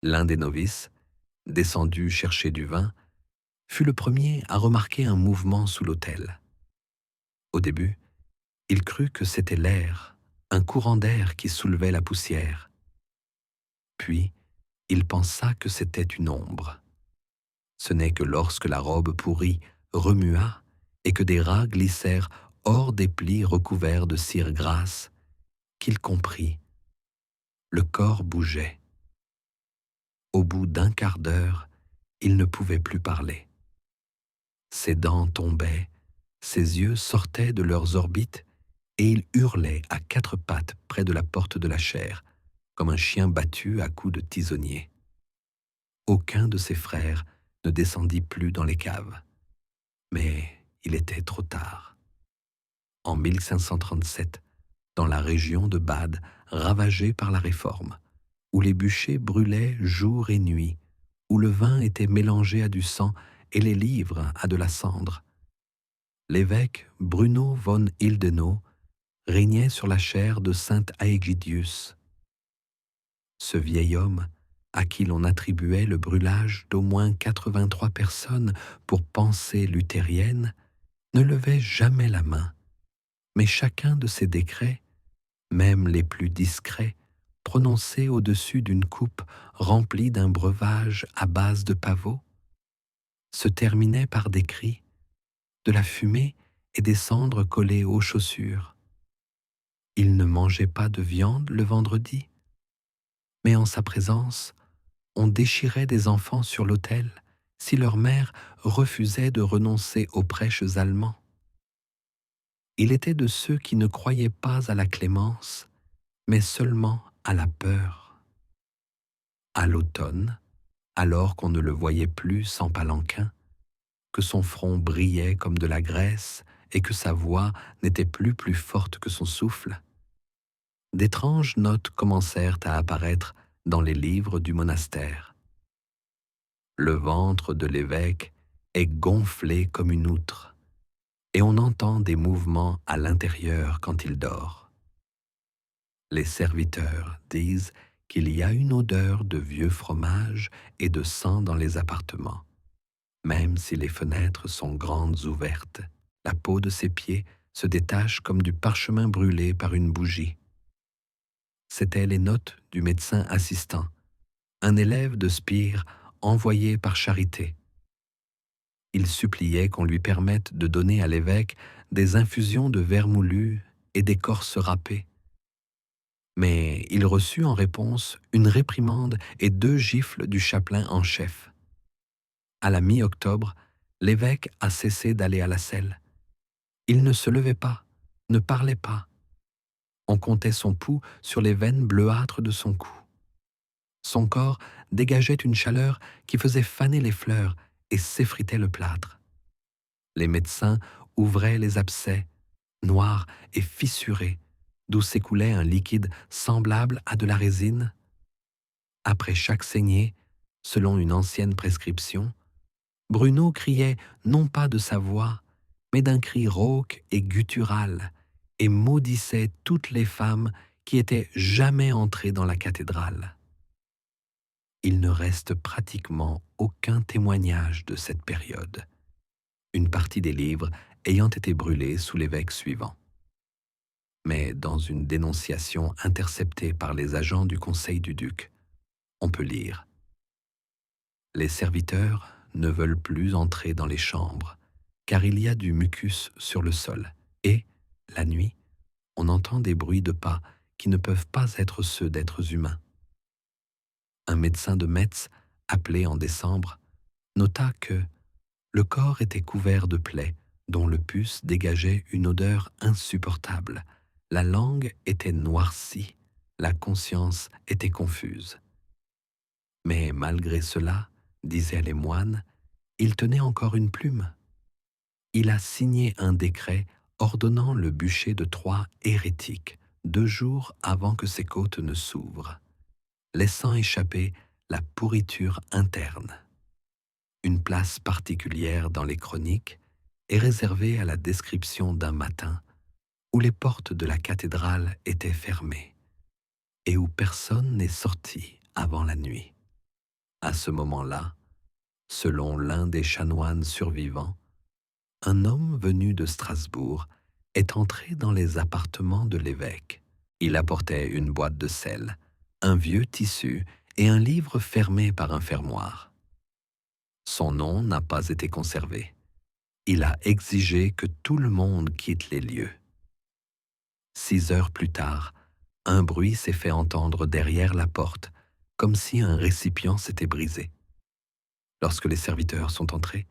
L'un des novices, descendu chercher du vin, fut le premier à remarquer un mouvement sous l'autel. Au début, il crut que c'était l'air, un courant d'air qui soulevait la poussière. Puis, il pensa que c'était une ombre. Ce n'est que lorsque la robe pourrie remua et que des rats glissèrent hors des plis recouverts de cire grasse qu'il comprit. Le corps bougeait. Au bout d'un quart d'heure, il ne pouvait plus parler. Ses dents tombaient, ses yeux sortaient de leurs orbites et il hurlait à quatre pattes près de la porte de la chaire, comme un chien battu à coups de tisonnier. Aucun de ses frères ne descendit plus dans les caves. Mais il était trop tard. En 1537, dans la région de Bade, ravagée par la Réforme, où les bûchers brûlaient jour et nuit, où le vin était mélangé à du sang et les livres à de la cendre, l'évêque Bruno von Ildenau régnait sur la chaire de saint Aegidius. Ce vieil homme, à qui l'on attribuait le brûlage d'au moins 83 personnes pour pensée luthérienne, ne levait jamais la main, mais chacun de ses décrets, même les plus discrets, prononcés au-dessus d'une coupe remplie d'un breuvage à base de pavot, se terminait par des cris, de la fumée et des cendres collées aux chaussures. Il ne mangeait pas de viande le vendredi, mais en sa présence, on déchirait des enfants sur l'autel si leur mère refusait de renoncer aux prêches allemands. Il était de ceux qui ne croyaient pas à la clémence, mais seulement à la peur. À l'automne, alors qu'on ne le voyait plus sans palanquin, que son front brillait comme de la graisse et que sa voix n'était plus forte que son souffle, d'étranges notes commencèrent à apparaître dans les livres du monastère. Le ventre de l'évêque est gonflé comme une outre, et on entend des mouvements à l'intérieur quand il dort. Les serviteurs disent qu'il y a une odeur de vieux fromage et de sang dans les appartements. Même si les fenêtres sont grandes ouvertes, la peau de ses pieds se détache comme du parchemin brûlé par une bougie. C'étaient les notes du médecin assistant, un élève de Spire envoyé par charité. Il suppliait qu'on lui permette de donner à l'évêque des infusions de vermoulu et d'écorce râpée. Mais il reçut en réponse une réprimande et 2 gifles du chapelain en chef. À la mi-octobre, l'évêque a cessé d'aller à la selle. Il ne se levait pas, ne parlait pas. On comptait son pouls sur les veines bleuâtres de son cou. Son corps dégageait une chaleur qui faisait faner les fleurs et s'effritait le plâtre. Les médecins ouvraient les abcès, noirs et fissurés, d'où s'écoulait un liquide semblable à de la résine. Après chaque saignée, selon une ancienne prescription, Bruno criait non pas de sa voix, mais d'un cri rauque et guttural, et maudissait toutes les femmes qui étaient jamais entrées dans la cathédrale. Il ne reste pratiquement aucun témoignage de cette période, une partie des livres ayant été brûlés sous l'évêque suivant. Mais dans une dénonciation interceptée par les agents du conseil du duc, on peut lire « Les serviteurs ne veulent plus entrer dans les chambres, car il y a du mucus sur le sol, et, la nuit, on entend des bruits de pas qui ne peuvent pas être ceux d'êtres humains. » Un médecin de Metz, appelé en décembre, nota que le corps était couvert de plaies dont le pus dégageait une odeur insupportable, la langue était noircie, la conscience était confuse. Mais malgré cela, disaient les moines, il tenait encore une plume. Il a signé un décret ordonnant le bûcher de Troyes hérétique 2 jours avant que ses côtes ne s'ouvrent, laissant échapper la pourriture interne. Une place particulière dans les chroniques est réservée à la description d'un matin où les portes de la cathédrale étaient fermées et où personne n'est sorti avant la nuit. À ce moment-là, selon l'un des chanoines survivants, un homme venu de Strasbourg est entré dans les appartements de l'évêque. Il apportait une boîte de sel, un vieux tissu et un livre fermé par un fermoir. Son nom n'a pas été conservé. Il a exigé que tout le monde quitte les lieux. 6 heures plus tard, un bruit s'est fait entendre derrière la porte, comme si un récipient s'était brisé. Lorsque les serviteurs sont entrés,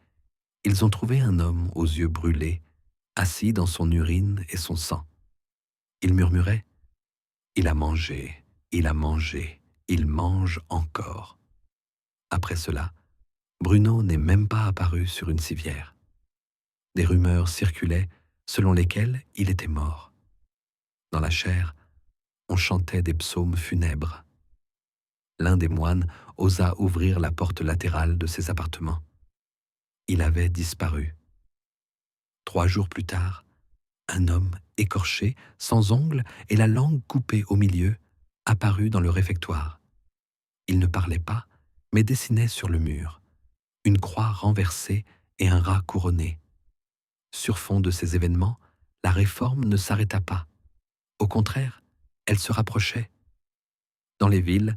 ils ont trouvé un homme aux yeux brûlés, assis dans son urine et son sang. Il murmurait « Il a mangé, il a mangé, il mange encore ». Après cela, Bruno n'est même pas apparu sur une civière. Des rumeurs circulaient selon lesquelles il était mort. Dans la chair, on chantait des psaumes funèbres. L'un des moines osa ouvrir la porte latérale de ses appartements. Il avait disparu. 3 jours plus tard, un homme écorché, sans ongles et la langue coupée au milieu, apparut dans le réfectoire. Il ne parlait pas, mais dessinait sur le mur une croix renversée et un rat couronné. Sur fond de ces événements, la réforme ne s'arrêta pas. Au contraire, elle se rapprochait. Dans les villes,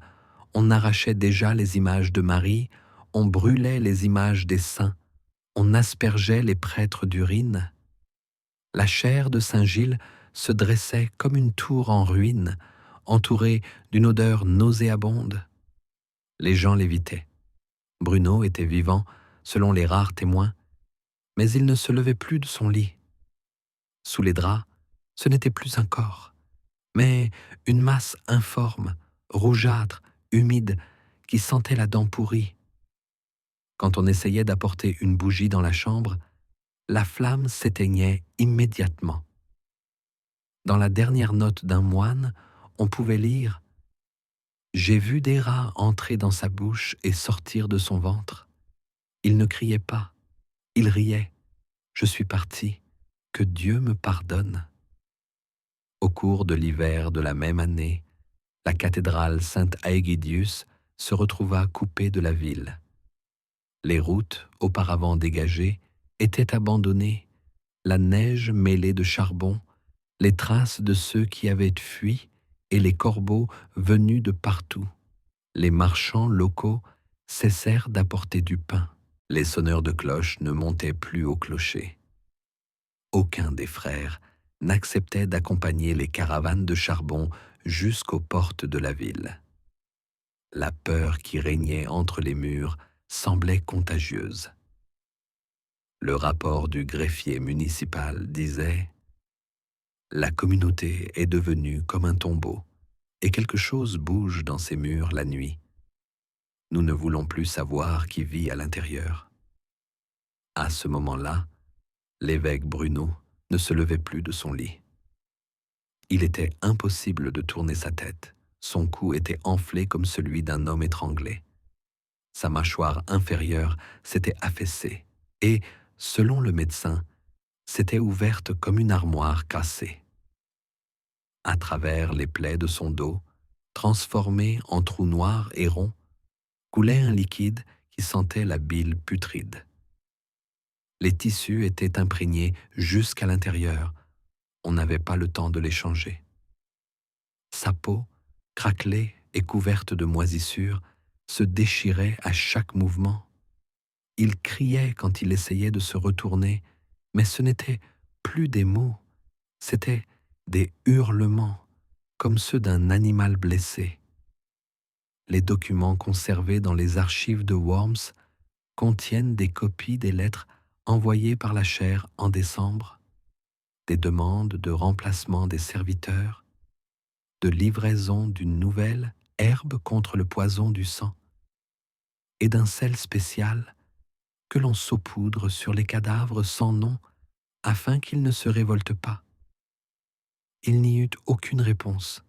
on arrachait déjà les images de Marie, on brûlait les images des saints, on aspergeait les prêtres d'urine. La chaire de Saint-Gilles se dressait comme une tour en ruine, entourée d'une odeur nauséabonde. Les gens l'évitaient. Bruno était vivant, selon les rares témoins, mais il ne se levait plus de son lit. Sous les draps, ce n'était plus un corps, mais une masse informe, rougeâtre, humide, qui sentait la dent pourrie. Quand on essayait d'apporter une bougie dans la chambre, la flamme s'éteignait immédiatement. Dans la dernière note d'un moine, on pouvait lire « J'ai vu des rats entrer dans sa bouche et sortir de son ventre. Il ne criait pas, il riait. Je suis parti, que Dieu me pardonne. » Au cours de l'hiver de la même année, la cathédrale Saint-Aegidius se retrouva coupée de la ville. Les routes, auparavant dégagées, étaient abandonnées, la neige mêlée de charbon, les traces de ceux qui avaient fui et les corbeaux venus de partout. Les marchands locaux cessèrent d'apporter du pain. Les sonneurs de cloches ne montaient plus au clocher. Aucun des frères n'acceptait d'accompagner les caravanes de charbon jusqu'aux portes de la ville. La peur qui régnait entre les murs semblait contagieuse. Le rapport du greffier municipal disait « La communauté est devenue comme un tombeau, et quelque chose bouge dans ces murs la nuit. Nous ne voulons plus savoir qui vit à l'intérieur. » À ce moment-là, l'évêque Bruno ne se levait plus de son lit. Il était impossible de tourner sa tête. Son cou était enflé comme celui d'un homme étranglé. Sa mâchoire inférieure s'était affaissée et, selon le médecin, s'était ouverte comme une armoire cassée. À travers les plaies de son dos, transformées en trous noirs et ronds, coulait un liquide qui sentait la bile putride. Les tissus étaient imprégnés jusqu'à l'intérieur. On n'avait pas le temps de les changer. Sa peau, craquelée et couverte de moisissures, se déchirait à chaque mouvement. Il criait quand il essayait de se retourner, mais ce n'était plus des mots, c'étaient des hurlements, comme ceux d'un animal blessé. Les documents conservés dans les archives de Worms contiennent des copies des lettres envoyées par la chaire en décembre, des demandes de remplacement des serviteurs, de livraison d'une nouvelle herbe contre le poison du sang, et d'un sel spécial que l'on saupoudre sur les cadavres sans nom afin qu'ils ne se révoltent pas. Il n'y eut aucune réponse.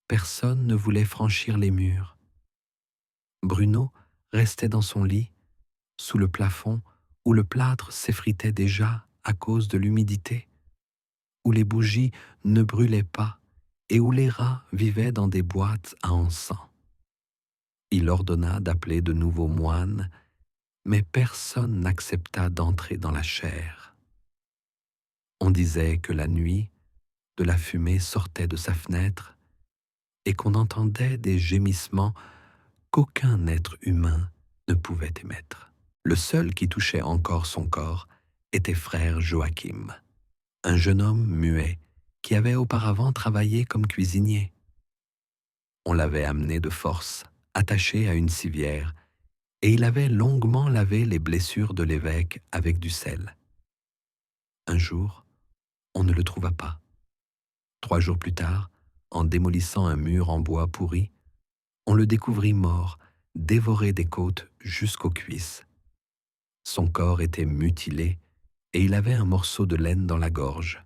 Personne ne voulait franchir les murs. Bruno restait dans son lit, sous le plafond où le plâtre s'effritait déjà à cause de l'humidité, où les bougies ne brûlaient pas et où les rats vivaient dans des boîtes à encens. Il ordonna d'appeler de nouveaux moines, mais personne n'accepta d'entrer dans la chaire. On disait que la nuit, de la fumée sortait de sa fenêtre et qu'on entendait des gémissements qu'aucun être humain ne pouvait émettre. Le seul qui touchait encore son corps était frère Joachim, un jeune homme muet qui avait auparavant travaillé comme cuisinier. On l'avait amené de force, attaché à une civière, et il avait longuement lavé les blessures de l'évêque avec du sel. Un jour, on ne le trouva pas. 3 jours plus tard, en démolissant un mur en bois pourri, on le découvrit mort, dévoré des côtes jusqu'aux cuisses. Son corps était mutilé et il avait un morceau de laine dans la gorge.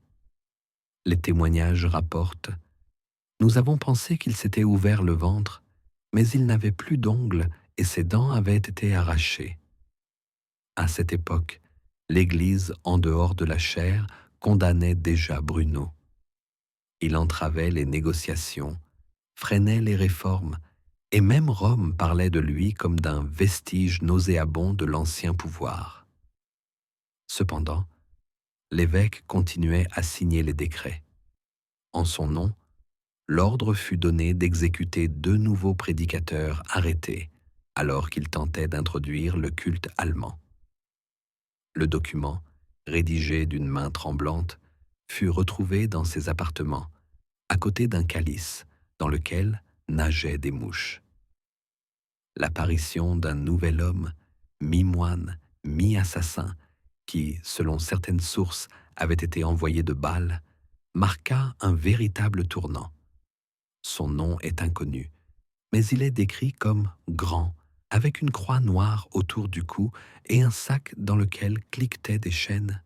Les témoignages rapportent: nous avons pensé qu'il s'était ouvert le ventre, mais il n'avait plus d'ongles et ses dents avaient été arrachées. À cette époque, l'Église, en dehors de la chaire, condamnait déjà Bruno. Il entravait les négociations, freinait les réformes, et même Rome parlait de lui comme d'un vestige nauséabond de l'ancien pouvoir. Cependant, l'évêque continuait à signer les décrets. En son nom, l'ordre fut donné d'exécuter 2 nouveaux prédicateurs arrêtés alors qu'ils tentaient d'introduire le culte allemand. Le document, rédigé d'une main tremblante, fut retrouvé dans ses appartements, à côté d'un calice dans lequel nageaient des mouches. L'apparition d'un nouvel homme, mi-moine, mi-assassin, qui, selon certaines sources, avait été envoyé de Bâle, marqua un véritable tournant. Son nom est inconnu, mais il est décrit comme grand, avec une croix noire autour du cou et un sac dans lequel cliquetaient des chaînes.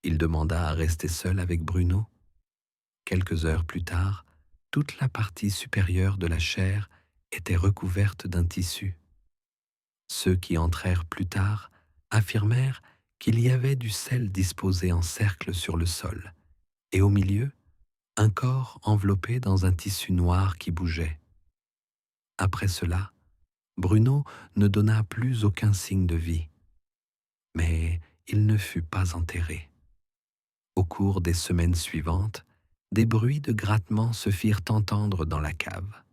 Il demanda à rester seul avec Bruno. Quelques heures plus tard, toute la partie supérieure de la chair était recouverte d'un tissu. Ceux qui entrèrent plus tard affirmèrent qu'il y avait du sel disposé en cercle sur le sol, et au milieu, un corps enveloppé dans un tissu noir qui bougeait. Après cela, Bruno ne donna plus aucun signe de vie, mais il ne fut pas enterré. Au cours des semaines suivantes, des bruits de grattement se firent entendre dans la cave.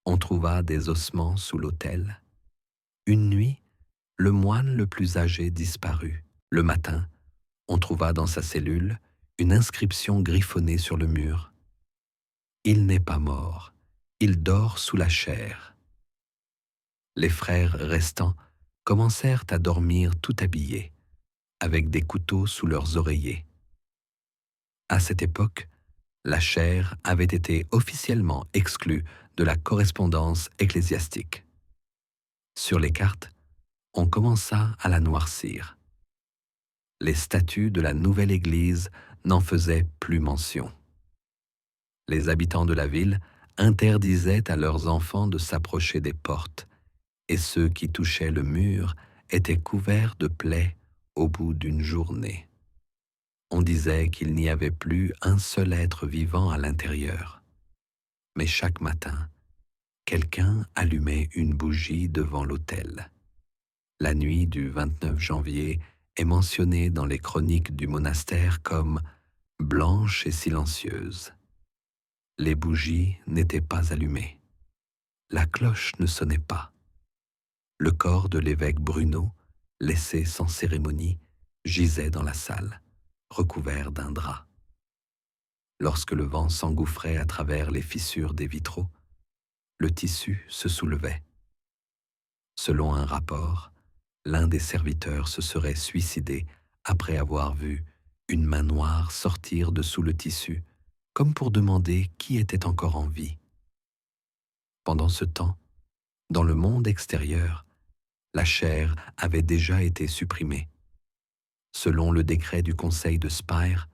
On trouva des ossements sous l'autel. Une nuit, le moine le plus âgé disparut. Le matin, on trouva dans sa cellule une inscription griffonnée sur le mur. « Il n'est pas mort, il dort sous la chair. » Les frères restants commencèrent à dormir tout habillés, avec des couteaux sous leurs oreillers. À cette époque, la chaire avait été officiellement exclue de la correspondance ecclésiastique. Sur les cartes, on commença à la noircir. Les statuts de la nouvelle Église n'en faisaient plus mention. Les habitants de la ville interdisaient à leurs enfants de s'approcher des portes, et ceux qui touchaient le mur étaient couverts de plaies au bout d'une journée. On disait qu'il n'y avait plus un seul être vivant à l'intérieur. Mais chaque matin, quelqu'un allumait une bougie devant l'autel. La nuit du 29 janvier est mentionnée dans les chroniques du monastère comme « blanche et silencieuse ». Les bougies n'étaient pas allumées. La cloche ne sonnait pas. Le corps de l'évêque Bruno, laissé sans cérémonie, gisait dans la salle, recouvert d'un drap. Lorsque le vent s'engouffrait à travers les fissures des vitraux, le tissu se soulevait. Selon un rapport, l'un des serviteurs se serait suicidé après avoir vu une main noire sortir de sous le tissu, comme pour demander qui était encore en vie. Pendant ce temps, dans le monde extérieur, la chair avait déjà été supprimée. Selon le décret du conseil de Spire,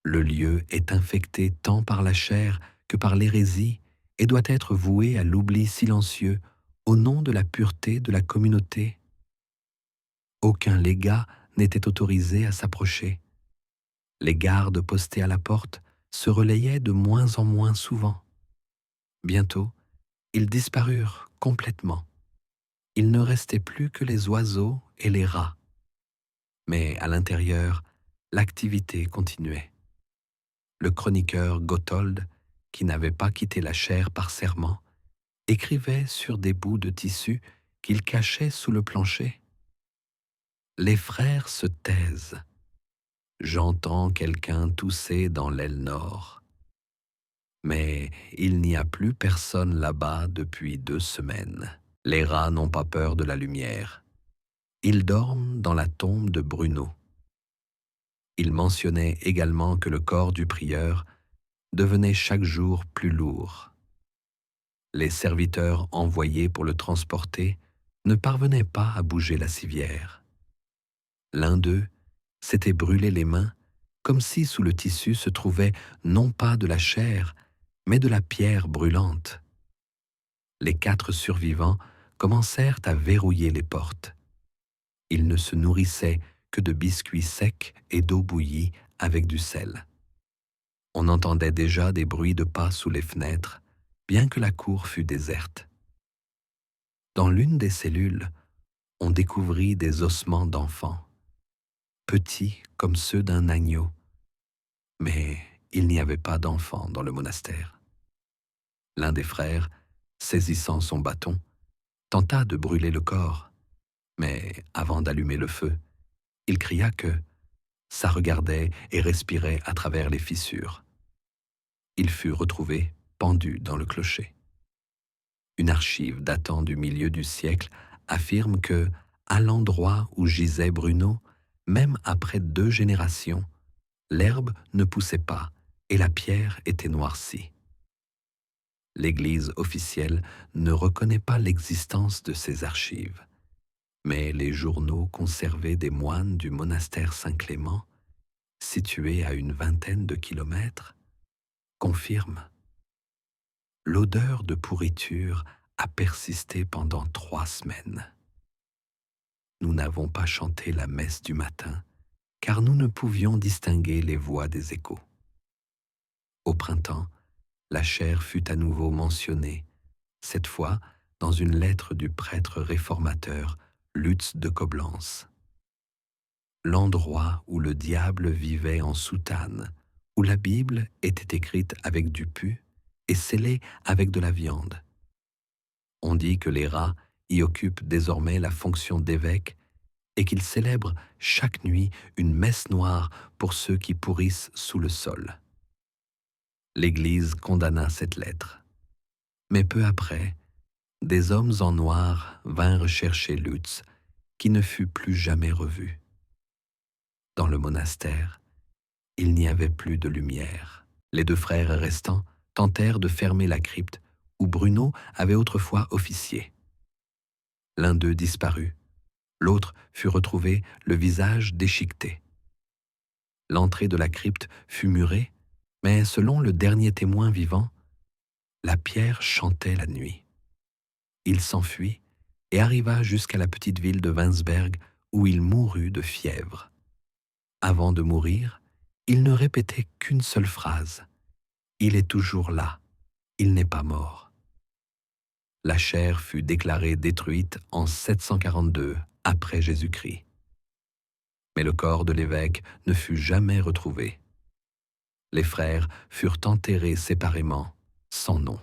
le lieu est infecté tant par la chair que par l'hérésie et doit être voué à l'oubli silencieux au nom de la pureté de la communauté. Aucun légat n'était autorisé à s'approcher. Les gardes postés à la porte se relayaient de moins en moins souvent. Bientôt, Ils disparurent complètement. Il ne restait plus que les oiseaux et les rats. Mais à l'intérieur, l'activité continuait. Le chroniqueur Gotthold, qui n'avait pas quitté la chaire par serment, écrivait sur des bouts de tissu qu'il cachait sous le plancher. Les frères se taisent. J'entends quelqu'un tousser dans l'aile nord. Mais il n'y a plus personne là-bas depuis 2 semaines. Les rats n'ont pas peur de la lumière. Ils dorment dans la tombe de Bruno. Il mentionnait également que le corps du prieur devenait chaque jour plus lourd. Les serviteurs envoyés pour le transporter ne parvenaient pas à bouger la civière. L'un d'eux s'était brûlé les mains, comme si sous le tissu se trouvait non pas de la chair, mais de la pierre brûlante. Les 4 survivants commencèrent à verrouiller les portes. Ils ne se nourrissaient que de biscuits secs et d'eau bouillie avec du sel. On entendait déjà des bruits de pas sous les fenêtres, bien que la cour fût déserte. Dans l'une des cellules, on découvrit des ossements d'enfants, petits comme ceux d'un agneau, mais il n'y avait pas d'enfants dans le monastère. L'un des frères, saisissant son bâton, tenta de brûler le corps, mais avant d'allumer le feu, il cria que ça regardait et respirait à travers les fissures. Il fut retrouvé pendu dans le clocher. Une archive datant du milieu du siècle affirme que, à l'endroit où gisait Bruno, même après 2 générations, l'herbe ne poussait pas et la pierre était noircie. L'Église officielle ne reconnaît pas l'existence de ces archives, mais les journaux conservés des moines du monastère Saint-Clément, situé à une vingtaine de kilomètres, confirment. L'odeur de pourriture a persisté pendant 3 semaines. Nous n'avons pas chanté la messe du matin, car nous ne pouvions distinguer les voix des échos. Au printemps, la chaire fut à nouveau mentionnée, cette fois dans une lettre du prêtre réformateur Lutz de Coblence. L'endroit où le diable vivait en soutane, où la Bible était écrite avec du pu et scellée avec de la viande. On dit que les rats y occupent désormais la fonction d'évêque et qu'ils célèbrent chaque nuit une messe noire pour ceux qui pourrissent sous le sol. L'Église condamna cette lettre. Mais peu après, des hommes en noir vinrent chercher Lutz, qui ne fut plus jamais revu. Dans le monastère, il n'y avait plus de lumière. Les 2 frères restants tentèrent de fermer la crypte où Bruno avait autrefois officié. L'un d'eux disparut, l'autre fut retrouvé le visage déchiqueté. L'entrée de la crypte fut murée, mais selon le dernier témoin vivant, la pierre chantait la nuit. Il s'enfuit et arriva jusqu'à la petite ville de Weinsberg où il mourut de fièvre. Avant de mourir, il ne répétait qu'une seule phrase. « Il est toujours là, il n'est pas mort ». La chaire fut déclarée détruite en 742 après Jésus-Christ. Mais le corps de l'évêque ne fut jamais retrouvé. Les frères furent enterrés séparément, sans nom.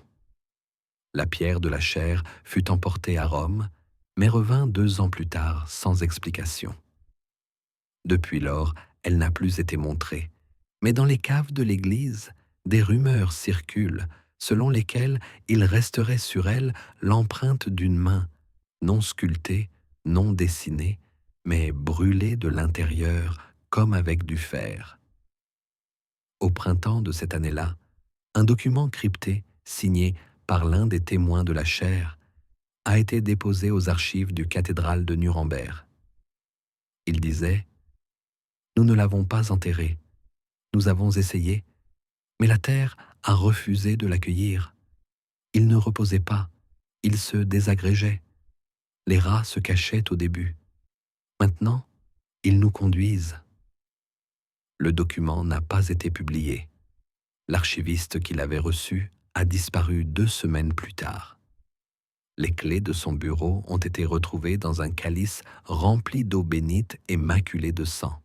La pierre de la chaire fut emportée à Rome, mais revint 2 ans plus tard sans explication. Depuis lors, elle n'a plus été montrée, mais dans les caves de l'église, des rumeurs circulent selon lesquelles il resterait sur elle l'empreinte d'une main, non sculptée, non dessinée, mais brûlée de l'intérieur comme avec du fer. Au printemps de cette année-là, un document crypté, signé par l'un des témoins de la chaire, a été déposé aux archives du cathédrale de Nuremberg. Il disait « Nous ne l'avons pas enterré. Nous avons essayé, mais la terre a refusé de l'accueillir. Il ne reposait pas, il se désagrégeait. Les rats se cachaient au début. Maintenant, ils nous conduisent. » Le document n'a pas été publié. L'archiviste qui l'avait reçu a disparu 2 semaines plus tard. Les clés de son bureau ont été retrouvées dans un calice rempli d'eau bénite et maculé de sang.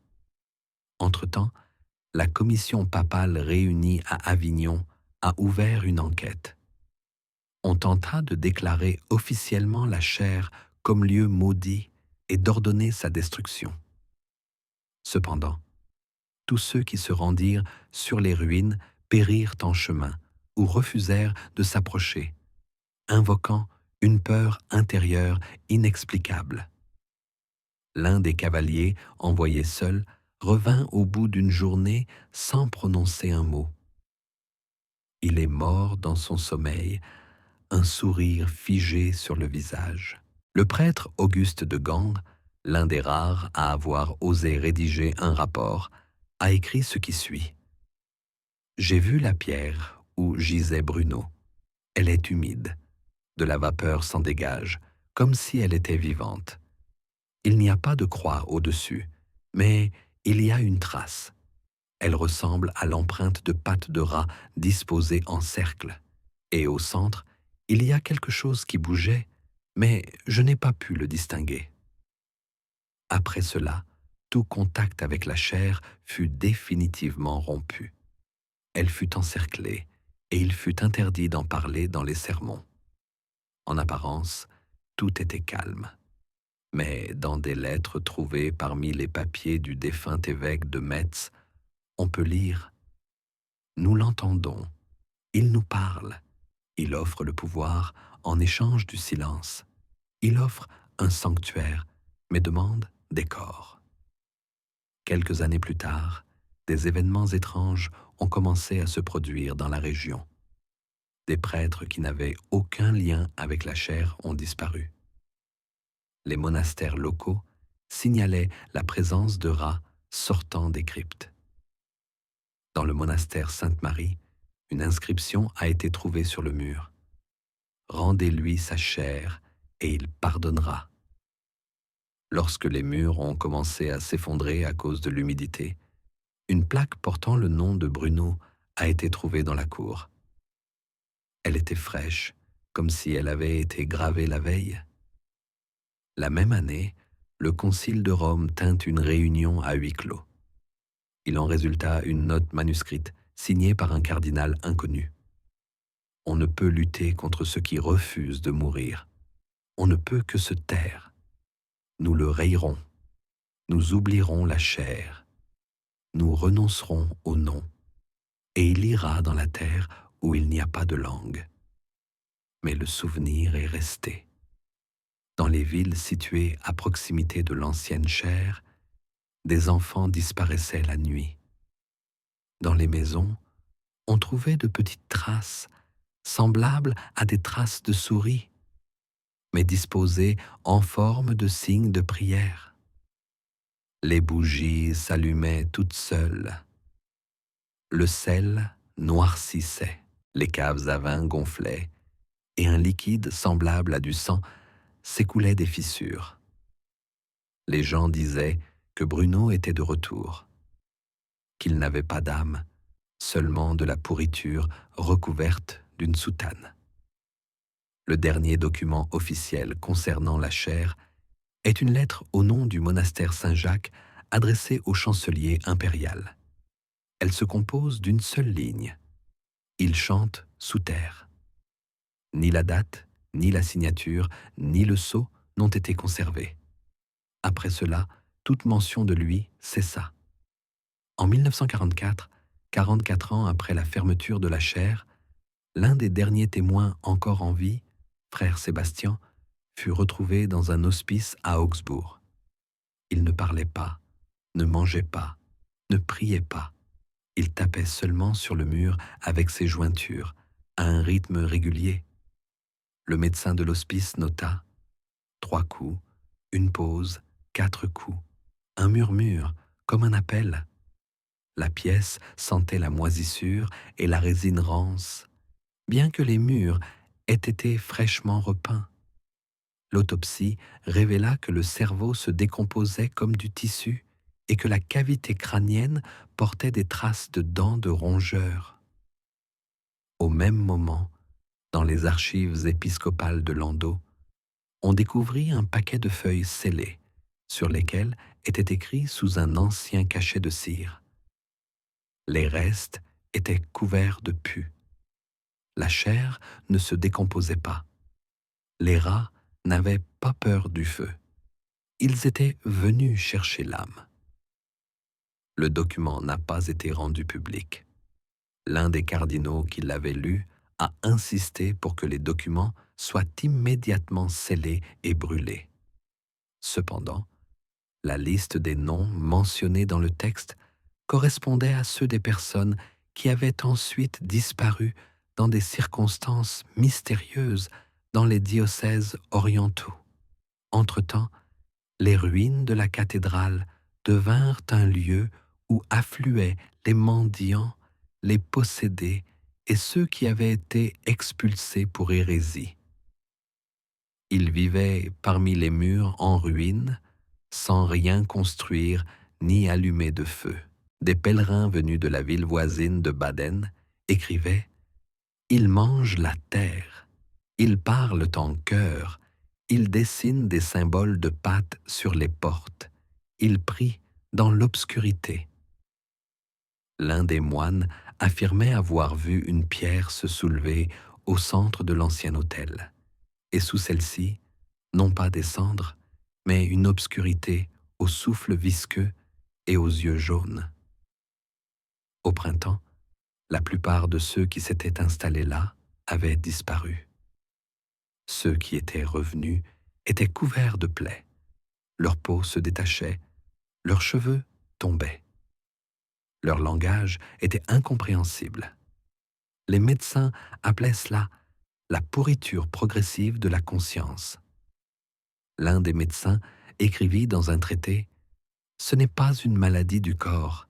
Entre-temps, la commission papale réunie à Avignon a ouvert une enquête. On tenta de déclarer officiellement la chaire comme lieu maudit et d'ordonner sa destruction. Cependant, tous ceux qui se rendirent sur les ruines périrent en chemin ou refusèrent de s'approcher, invoquant une peur intérieure inexplicable. L'un des cavaliers, envoyé seul, revint au bout d'une journée sans prononcer un mot. Il est mort dans son sommeil, un sourire figé sur le visage. Le prêtre Auguste de Gand, l'un des rares à avoir osé rédiger un rapport, a écrit ce qui suit. J'ai vu la pierre où gisait Bruno. Elle est humide. De la vapeur s'en dégage, comme si elle était vivante. Il n'y a pas de croix au-dessus, mais il y a une trace. Elle ressemble à l'empreinte de pattes de rat disposées en cercle. Et au centre, il y a quelque chose qui bougeait, mais je n'ai pas pu le distinguer. Après cela, tout contact avec la chair fut définitivement rompu. Elle fut encerclée, et il fut interdit d'en parler dans les sermons. En apparence, tout était calme. Mais dans des lettres trouvées parmi les papiers du défunt évêque de Metz, on peut lire « Nous l'entendons, il nous parle, il offre le pouvoir en échange du silence, il offre un sanctuaire, mais demande des corps. » Quelques années plus tard, des événements étranges ont commencé à se produire dans la région. Des prêtres qui n'avaient aucun lien avec la chaire ont disparu. Les monastères locaux signalaient la présence de rats sortant des cryptes. Dans le monastère Sainte-Marie, une inscription a été trouvée sur le mur. « Rendez-lui sa chair et il pardonnera. » Lorsque les murs ont commencé à s'effondrer à cause de l'humidité, une plaque portant le nom de Bruno a été trouvée dans la cour. Elle était fraîche, comme si elle avait été gravée la veille. La même année, le Concile de Rome tint une réunion à huis clos. Il en résulta une note manuscrite signée par un cardinal inconnu. On ne peut lutter contre ceux qui refusent de mourir. On ne peut que se taire. Nous le rayerons. Nous oublierons la chair. Nous renoncerons au nom. Et il ira dans la terre où il n'y a pas de langue. Mais le souvenir est resté. Dans les villes situées à proximité de l'ancienne chaire, des enfants disparaissaient la nuit. Dans les maisons, on trouvait de petites traces, semblables à des traces de souris, mais disposées en forme de signes de prière. Les bougies s'allumaient toutes seules. Le sel noircissait, les caves à vin gonflaient, et un liquide semblable à du sang s'écoulait des fissures. Les gens disaient que Bruno était de retour, qu'il n'avait pas d'âme, seulement de la pourriture recouverte d'une soutane. Le dernier document officiel concernant la chaire est une lettre au nom du monastère Saint-Jacques adressée au chancelier impérial. Elle se compose d'une seule ligne. Il chante sous terre. Ni la date, ni la signature, ni le sceau n'ont été conservés. Après cela, toute mention de lui cessa. En 1944, 44 ans après la fermeture de la chaire, l'un des derniers témoins encore en vie, frère Sébastien, fut retrouvé dans un hospice à Augsbourg. Il ne parlait pas, ne mangeait pas, ne priait pas. Il tapait seulement sur le mur avec ses jointures, à un rythme régulier. Le médecin de l'hospice nota 3 coups, une pause, 4 coups, un murmure, comme un appel. La pièce sentait la moisissure et la résine rance, bien que les murs aient été fraîchement repeints. L'autopsie révéla que le cerveau se décomposait comme du tissu et que la cavité crânienne portait des traces de dents de rongeurs. Au même moment, Dans les archives épiscopales de Landau, on découvrit un paquet de feuilles scellées, sur lesquelles était écrit sous un ancien cachet de cire. Les restes étaient couverts de pus. La chair ne se décomposait pas. Les rats n'avaient pas peur du feu. Ils étaient venus chercher l'âme. Le document n'a pas été rendu public. L'un des cardinaux qui l'avait lu a insisté pour que les documents soient immédiatement scellés et brûlés. Cependant, la liste des noms mentionnés dans le texte correspondait à ceux des personnes qui avaient ensuite disparu dans des circonstances mystérieuses dans les diocèses orientaux. Entre-temps, les ruines de la cathédrale devinrent un lieu où affluaient les mendiants, les possédés et ceux qui avaient été expulsés pour hérésie. Ils vivaient parmi les murs en ruine, sans rien construire ni allumer de feu. Des pèlerins venus de la ville voisine de Baden écrivaient « Ils mangent la terre, ils parlent en chœur, ils dessinent des symboles de pâte sur les portes, ils prient dans l'obscurité. » L'un des moines affirmait avoir vu une pierre se soulever au centre de l'ancien autel, et sous celle-ci, non pas des cendres, mais une obscurité au souffle visqueux et aux yeux jaunes. Au printemps, la plupart de ceux qui s'étaient installés là avaient disparu. Ceux qui étaient revenus étaient couverts de plaies. Leur peau se détachait, leurs cheveux tombaient. Leur langage était incompréhensible. Les médecins appelaient cela la pourriture progressive de la conscience. L'un des médecins écrivit dans un traité « Ce n'est pas une maladie du corps,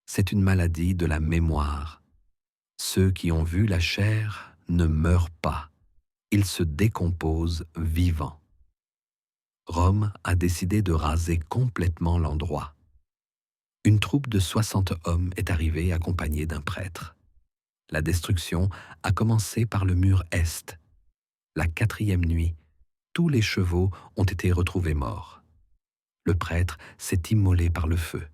c'est une maladie de la mémoire. Ceux qui ont vu la chair ne meurent pas, ils se décomposent vivants. » Rome a décidé de raser complètement l'endroit. Une troupe de 60 hommes est arrivée accompagnée d'un prêtre. La destruction a commencé par le mur est. La 4e nuit, tous les chevaux ont été retrouvés morts. Le prêtre s'est immolé par le feu.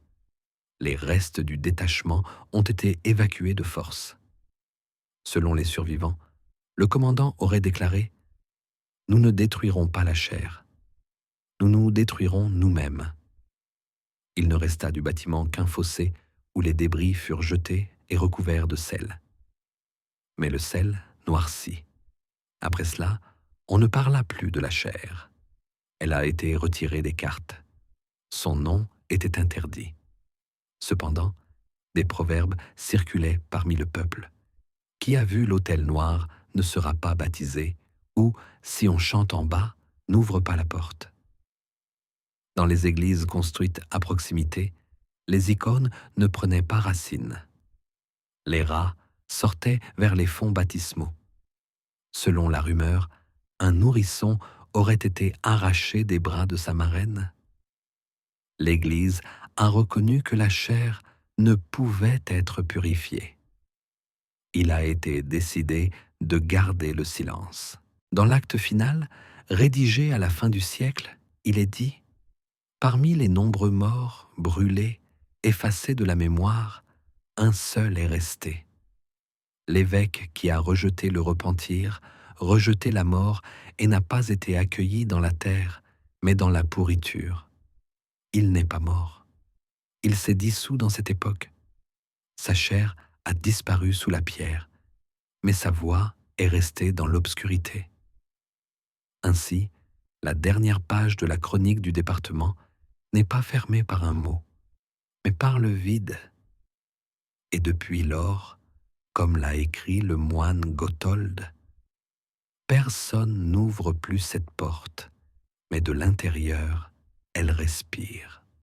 Les restes du détachement ont été évacués de force. Selon les survivants, le commandant aurait déclaré « Nous ne détruirons pas la chair. Nous nous détruirons nous-mêmes. » Il ne resta du bâtiment qu'un fossé où les débris furent jetés et recouverts de sel. Mais le sel noircit. Après cela, on ne parla plus de la chair. Elle a été retirée des cartes. Son nom était interdit. Cependant, des proverbes circulaient parmi le peuple. Qui a vu l'autel noir ne sera pas baptisé, ou, si on chante en bas, n'ouvre pas la porte. Dans les églises construites à proximité, les icônes ne prenaient pas racine. Les rats sortaient vers les fonds baptismaux. Selon la rumeur, un nourrisson aurait été arraché des bras de sa marraine. L'Église a reconnu que la chair ne pouvait être purifiée. Il a été décidé de garder le silence. Dans l'acte final, rédigé à la fin du siècle, il est dit « Parmi les nombreux morts, brûlés, effacés de la mémoire, un seul est resté. L'évêque qui a rejeté le repentir, rejeté la mort et n'a pas été accueilli dans la terre, mais dans la pourriture. Il n'est pas mort. Il s'est dissous dans cette époque. Sa chair a disparu sous la pierre, mais sa voix est restée dans l'obscurité. » Ainsi, la dernière page de la chronique du département n'est pas fermée par un mot, mais par le vide. Et depuis lors, comme l'a écrit le moine Gotthold, personne n'ouvre plus cette porte, mais de l'intérieur, elle respire.